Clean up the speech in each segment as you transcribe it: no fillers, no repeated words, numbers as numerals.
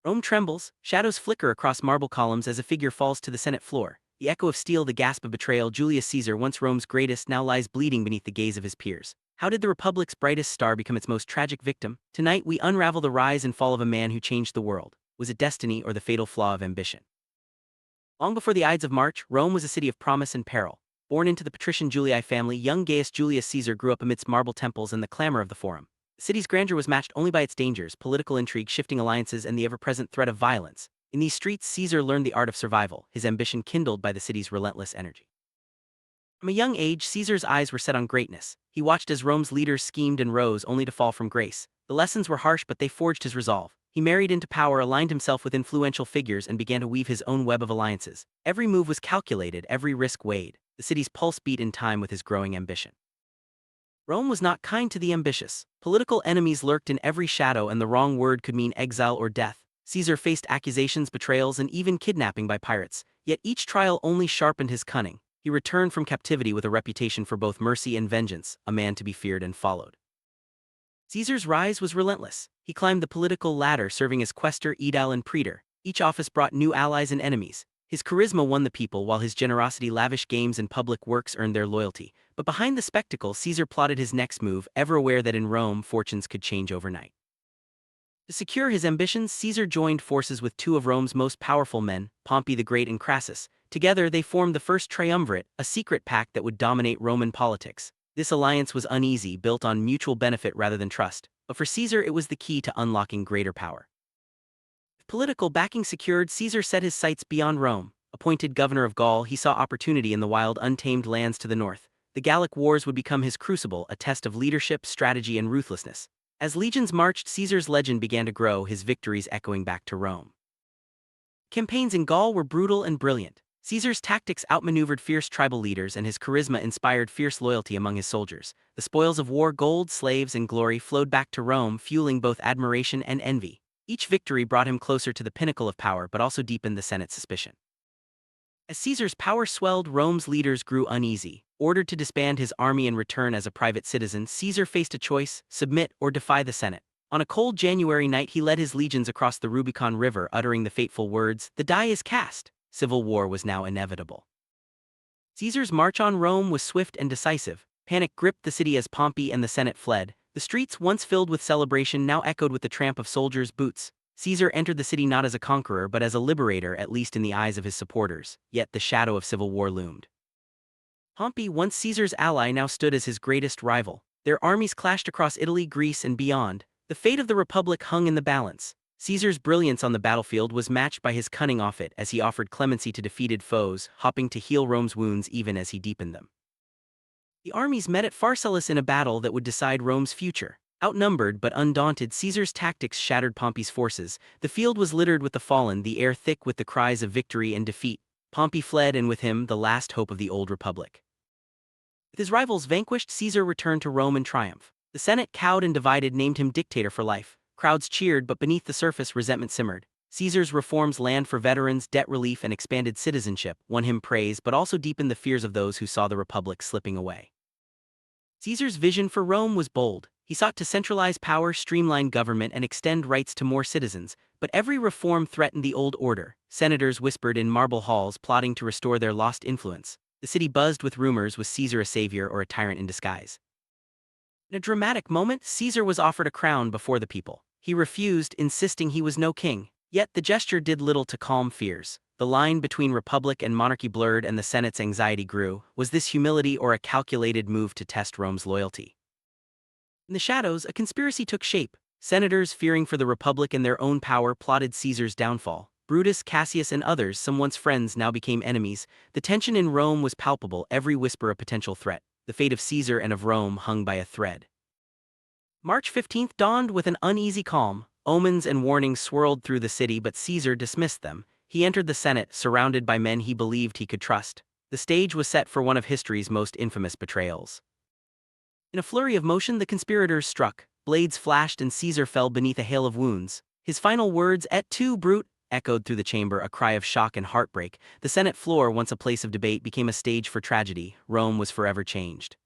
Rome trembles, shadows flicker across marble columns as a figure falls to the Senate floor. The echo of steel, the gasp of betrayal. Julius Caesar, once Rome's greatest, now lies bleeding beneath the gaze of his peers. How did the Republic's brightest star become its most tragic victim? Tonight, we unravel the rise and fall of a man who changed the world. Was it destiny or the fatal flaw of ambition? Long before the Ides of March, Rome was a city of promise and peril. Born into the patrician Julii family, young Gaius Julius Caesar grew up amidst marble temples and the clamor of the Forum. The city's grandeur was matched only by its dangers, political intrigue, shifting alliances, and the ever-present threat of violence. In these streets, Caesar learned the art of survival, his ambition kindled by the city's relentless energy. From a young age, Caesar's eyes were set on greatness. He watched as Rome's leaders schemed and rose, only to fall from grace. The lessons were harsh, but they forged his resolve. He married into power, aligned himself with influential figures, and began to weave his own web of alliances. Every move was calculated, every risk weighed. The city's pulse beat in time with his growing ambition. Rome was not kind to the ambitious. Political enemies lurked in every shadow, and the wrong word could mean exile or death. Caesar faced accusations, betrayals, and even kidnapping by pirates. Yet each trial only sharpened his cunning. He returned from captivity with a reputation for both mercy and vengeance, a man to be feared and followed. Caesar's rise was relentless. He climbed the political ladder, serving as quaestor, aedile, and praetor. Each office brought new allies and enemies. His charisma won the people, while his generosity, lavish games, and public works earned their loyalty. But behind the spectacle, Caesar plotted his next move, ever aware that in Rome, fortunes could change overnight. To secure his ambitions, Caesar joined forces with two of Rome's most powerful men, Pompey the Great and Crassus. Together, they formed the first triumvirate, a secret pact that would dominate Roman politics. This alliance was uneasy, built on mutual benefit rather than trust, but for Caesar it was the key to unlocking greater power. With political backing secured, Caesar set his sights beyond Rome. Appointed governor of Gaul, he saw opportunity in the wild, untamed lands to the north. The Gallic Wars would become his crucible, a test of leadership, strategy, and ruthlessness. As legions marched, Caesar's legend began to grow, his victories echoing back to Rome. Campaigns in Gaul were brutal and brilliant. Caesar's tactics outmaneuvered fierce tribal leaders, and his charisma inspired fierce loyalty among his soldiers. The spoils of war, gold, slaves, and glory flowed back to Rome, fueling both admiration and envy. Each victory brought him closer to the pinnacle of power, but also deepened the Senate's suspicion. As Caesar's power swelled, Rome's leaders grew uneasy. Ordered to disband his army and return as a private citizen, Caesar faced a choice: submit or defy the Senate. On a cold January night, he led his legions across the Rubicon River, uttering the fateful words, "The die is cast." Civil war was now inevitable. Caesar's march on Rome was swift and decisive. Panic gripped the city as Pompey and the Senate fled. The streets, once filled with celebration, now echoed with the tramp of soldiers' boots. Caesar entered the city not as a conqueror but as a liberator, at least in the eyes of his supporters. Yet the shadow of civil war loomed. Pompey, once Caesar's ally, now stood as his greatest rival. Their armies clashed across Italy, Greece, and beyond. The fate of the Republic hung in the balance. Caesar's brilliance on the battlefield was matched by his cunning off it, as he offered clemency to defeated foes, hoping to heal Rome's wounds even as he deepened them. The armies met at Pharsalus in a battle that would decide Rome's future. Outnumbered but undaunted, Caesar's tactics shattered Pompey's forces. The field was littered with the fallen, the air thick with the cries of victory and defeat. Pompey fled, and with him, the last hope of the old republic. With his rivals vanquished, Caesar returned to Rome in triumph. The Senate, cowed and divided, named him dictator for life. Crowds cheered, but beneath the surface, resentment simmered. Caesar's reforms, land for veterans, debt relief, and expanded citizenship, won him praise but also deepened the fears of those who saw the republic slipping away. Caesar's vision for Rome was bold. He sought to centralize power, streamline government, and extend rights to more citizens, but every reform threatened the old order. Senators whispered in marble halls, plotting to restore their lost influence. The city buzzed with rumors: was Caesar a savior or a tyrant in disguise? In a dramatic moment, Caesar was offered a crown before the people. He refused, insisting he was no king. Yet the gesture did little to calm fears. The line between republic and monarchy blurred, and the Senate's anxiety grew. Was this humility or a calculated move to test Rome's loyalty? In the shadows, a conspiracy took shape. Senators, fearing for the republic and their own power, plotted Caesar's downfall. Brutus, Cassius, and others, some once friends, now became enemies. The tension in Rome was palpable, every whisper a potential threat. The fate of Caesar and of Rome hung by a thread. March 15th dawned with an uneasy calm. Omens and warnings swirled through the city, but Caesar dismissed them. He entered the Senate, surrounded by men he believed he could trust. The stage was set for one of history's most infamous betrayals. In a flurry of motion, the conspirators struck. Blades flashed and Caesar fell beneath a hail of wounds. His final words, "Et tu, Brute," echoed through the chamber, a cry of shock and heartbreak. The Senate floor, once a place of debate, became a stage for tragedy. Rome was forever changed.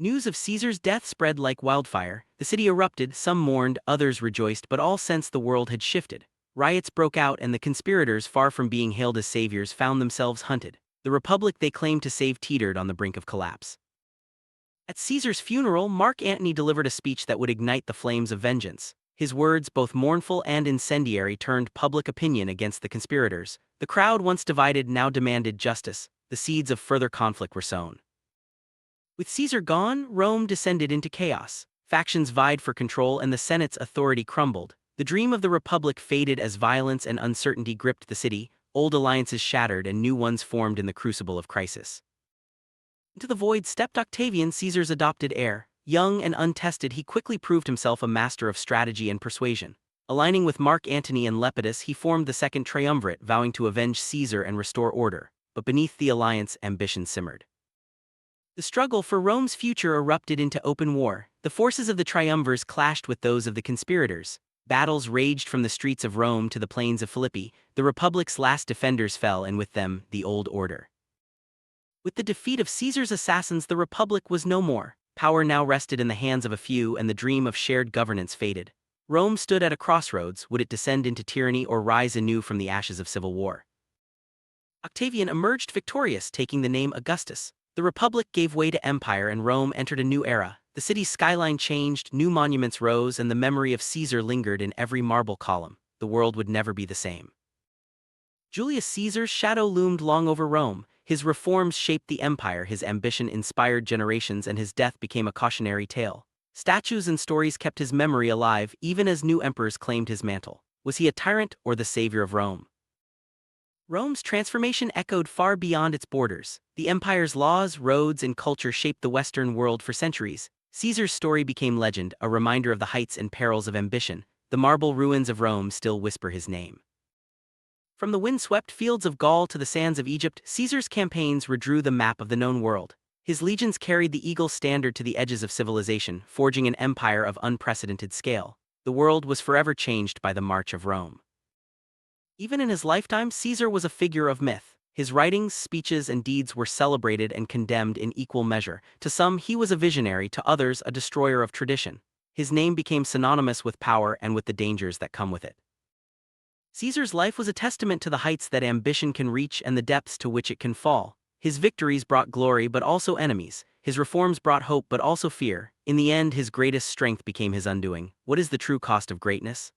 News of Caesar's death spread like wildfire. The city erupted, some mourned, others rejoiced, but all sensed the world had shifted. Riots broke out and the conspirators, far from being hailed as saviors, found themselves hunted. The republic they claimed to save teetered on the brink of collapse. At Caesar's funeral, Mark Antony delivered a speech that would ignite the flames of vengeance. His words, both mournful and incendiary, turned public opinion against the conspirators. The crowd, once divided, now demanded justice. The seeds of further conflict were sown. With Caesar gone, Rome descended into chaos. Factions vied for control and the Senate's authority crumbled. The dream of the Republic faded as violence and uncertainty gripped the city. Old alliances shattered and new ones formed in the crucible of crisis. Into the void stepped Octavian, Caesar's adopted heir. Young and untested, he quickly proved himself a master of strategy and persuasion. Aligning with Mark Antony and Lepidus, he formed the Second Triumvirate, vowing to avenge Caesar and restore order. But beneath the alliance, ambition simmered. The struggle for Rome's future erupted into open war. The forces of the triumvirs clashed with those of the conspirators. Battles raged from the streets of Rome to the plains of Philippi. The Republic's last defenders fell, and with them, the old order. With the defeat of Caesar's assassins, the Republic was no more. Power now rested in the hands of a few, and the dream of shared governance faded. Rome stood at a crossroads. Would it descend into tyranny or rise anew from the ashes of civil war? Octavian emerged victorious, taking the name Augustus. The Republic gave way to empire and Rome entered a new era. The city's skyline changed, new monuments rose, and the memory of Caesar lingered in every marble column. The world would never be the same. Julius Caesar's shadow loomed long over Rome. His reforms shaped the empire, his ambition inspired generations, and his death became a cautionary tale. Statues and stories kept his memory alive, even as new emperors claimed his mantle. Was he a tyrant or the savior of Rome? Rome's transformation echoed far beyond its borders. The empire's laws, roads, and culture shaped the Western world for centuries. Caesar's story became legend, a reminder of the heights and perils of ambition. The marble ruins of Rome still whisper his name. From the wind-swept fields of Gaul to the sands of Egypt, Caesar's campaigns redrew the map of the known world. His legions carried the eagle standard to the edges of civilization, forging an empire of unprecedented scale. The world was forever changed by the march of Rome. Even in his lifetime, Caesar was a figure of myth. His writings, speeches, and deeds were celebrated and condemned in equal measure. To some, he was a visionary, to others, a destroyer of tradition. His name became synonymous with power and with the dangers that come with it. Caesar's life was a testament to the heights that ambition can reach and the depths to which it can fall. His victories brought glory but also enemies. His reforms brought hope but also fear. In the end, his greatest strength became his undoing. What is the true cost of greatness?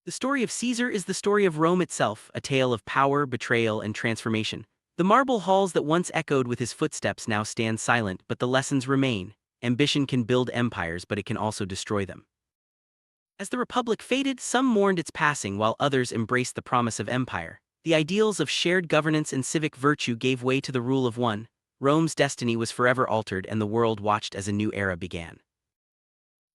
The story of Caesar is the story of Rome itself, a tale of power, betrayal, and transformation. The marble halls that once echoed with his footsteps now stand silent, but the lessons remain. Ambition can build empires, but it can also destroy them. As the Republic faded, some mourned its passing while others embraced the promise of empire. The ideals of shared governance and civic virtue gave way to the rule of one. Rome's destiny was forever altered, and the world watched as a new era began.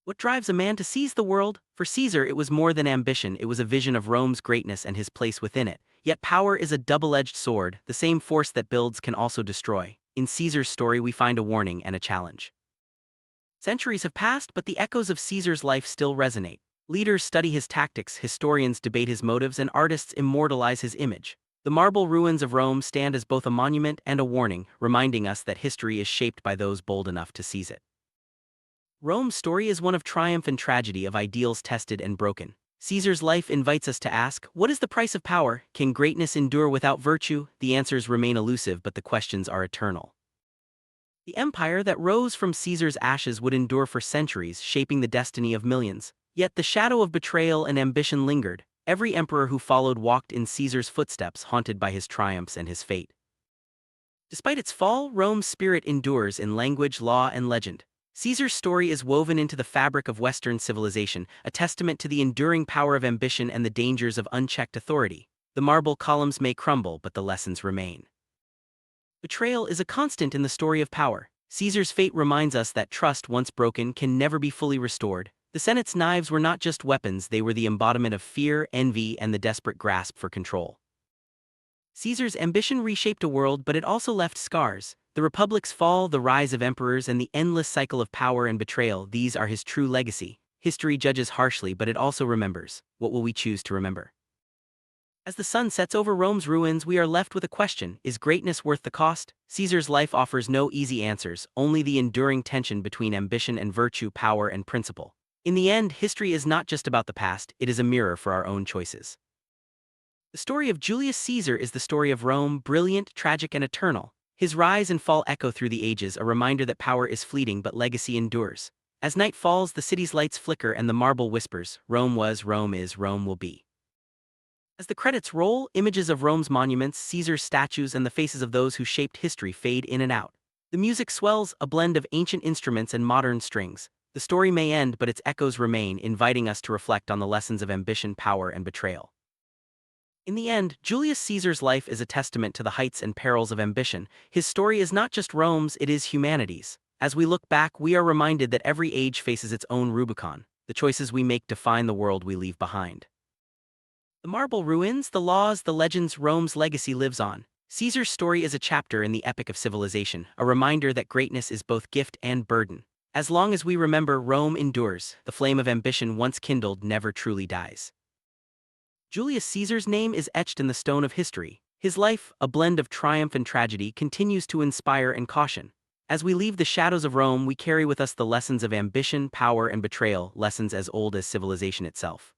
What drives a man to seize the world? For Caesar, it was more than ambition, it was a vision of Rome's greatness and his place within it. Yet power is a double-edged sword. The same force that builds can also destroy. In Caesar's story, we find a warning and a challenge. Centuries have passed, but the echoes of Caesar's life still resonate. Leaders study his tactics, historians debate his motives, and artists immortalize his image. The marble ruins of Rome stand as both a monument and a warning, reminding us that history is shaped by those bold enough to seize it. Rome's story is one of triumph and tragedy, of ideals tested and broken. Caesar's life invites us to ask, what is the price of power? Can greatness endure without virtue? The answers remain elusive, but the questions are eternal. The empire that rose from Caesar's ashes would endure for centuries, shaping the destiny of millions. Yet the shadow of betrayal and ambition lingered. Every emperor who followed walked in Caesar's footsteps, haunted by his triumphs and his fate. Despite its fall, Rome's spirit endures in language, law, and legend. Caesar's story is woven into the fabric of Western civilization, a testament to the enduring power of ambition and the dangers of unchecked authority. The marble columns may crumble, but the lessons remain. Betrayal is a constant in the story of power. Caesar's fate reminds us that trust, once broken, can never be fully restored. The Senate's knives were not just weapons, they were the embodiment of fear, envy, and the desperate grasp for control. Caesar's ambition reshaped a world, but it also left scars. The Republic's fall, the rise of emperors, and the endless cycle of power and betrayal, these are his true legacy. History judges harshly, but it also remembers. What will we choose to remember? As the sun sets over Rome's ruins, we are left with a question: is greatness worth the cost? Caesar's life offers no easy answers, only the enduring tension between ambition and virtue, power and principle. In the end, history is not just about the past, it is a mirror for our own choices. The story of Julius Caesar is the story of Rome, brilliant, tragic, and eternal. His rise and fall echo through the ages, a reminder that power is fleeting but legacy endures. As night falls, the city's lights flicker and the marble whispers, Rome was, Rome is, Rome will be. As the credits roll, images of Rome's monuments, Caesar's statues, and the faces of those who shaped history fade in and out. The music swells, a blend of ancient instruments and modern strings. The story may end, but its echoes remain, inviting us to reflect on the lessons of ambition, power, and betrayal. In the end, Julius Caesar's life is a testament to the heights and perils of ambition. His story is not just Rome's, it is humanity's. As we look back, we are reminded that every age faces its own Rubicon. The choices we make define the world we leave behind. The marble ruins, the laws, the legends, Rome's legacy lives on. Caesar's story is a chapter in the epic of civilization, a reminder that greatness is both gift and burden. As long as we remember, Rome endures. The flame of ambition once kindled never truly dies. Julius Caesar's name is etched in the stone of history. His life, a blend of triumph and tragedy, continues to inspire and caution. As we leave the shadows of Rome, we carry with us the lessons of ambition, power, and betrayal, lessons as old as civilization itself.